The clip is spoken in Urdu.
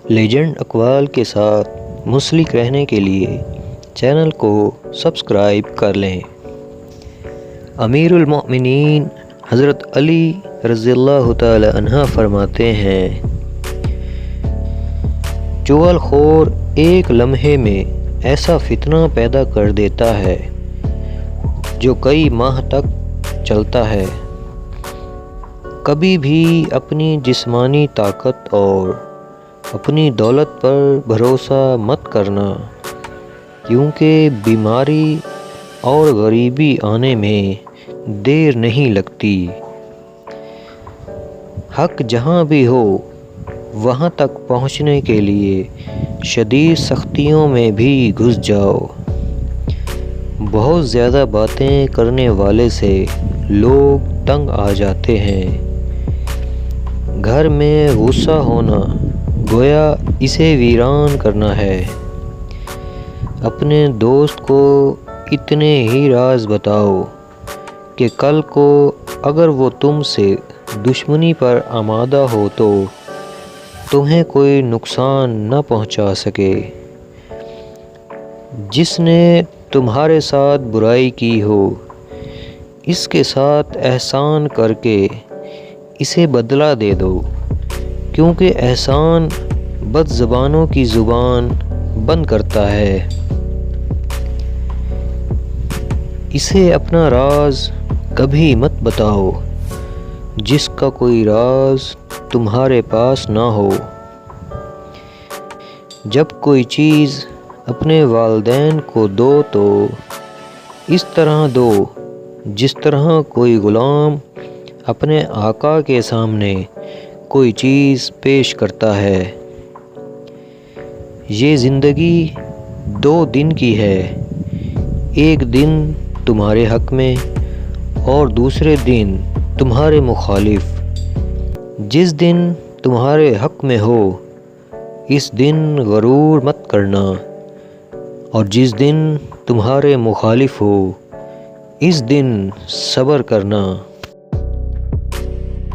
لیجنڈ اقوال کے ساتھ منسلک رہنے کے لیے چینل کو سبسکرائب کر لیں۔ امیر المؤمنین حضرت علی رضی اللہ تعالی عنہ فرماتے ہیں، چغل خور ایک لمحے میں ایسا فتنہ پیدا کر دیتا ہے جو کئی ماہ تک چلتا ہے۔ کبھی بھی اپنی جسمانی طاقت اور اپنی دولت پر بھروسہ مت کرنا، کیونکہ بیماری اور غریبی آنے میں دیر نہیں لگتی۔ حق جہاں بھی ہو وہاں تک پہنچنے کے لیے شدید سختیوں میں بھی گھس جاؤ۔ بہت زیادہ باتیں کرنے والے سے لوگ تنگ آ جاتے ہیں۔ گھر میں غصہ ہونا گویا اسے ویران کرنا ہے۔ اپنے دوست کو اتنے ہی راز بتاؤ کہ کل کو اگر وہ تم سے دشمنی پر آمادہ ہو تو تمہیں کوئی نقصان نہ پہنچا سکے۔ جس نے تمہارے ساتھ برائی کی ہو، اس کے ساتھ احسان کر کے اسے بدلہ دے دو، کیونکہ احسان بد زبانوں کی زبان بند کرتا ہے۔ اسے اپنا راز کبھی مت بتاؤ جس کا کوئی راز تمہارے پاس نہ ہو۔ جب کوئی چیز اپنے والدین کو دو تو اس طرح دو جس طرح کوئی غلام اپنے آقا کے سامنے کوئی چیز پیش کرتا ہے۔ یہ زندگی 2 دن کی ہے، ایک دن تمہارے حق میں اور دوسرے دن تمہارے مخالف۔ جس دن تمہارے حق میں ہو اس دن غرور مت کرنا، اور جس دن تمہارے مخالف ہو اس دن صبر کرنا۔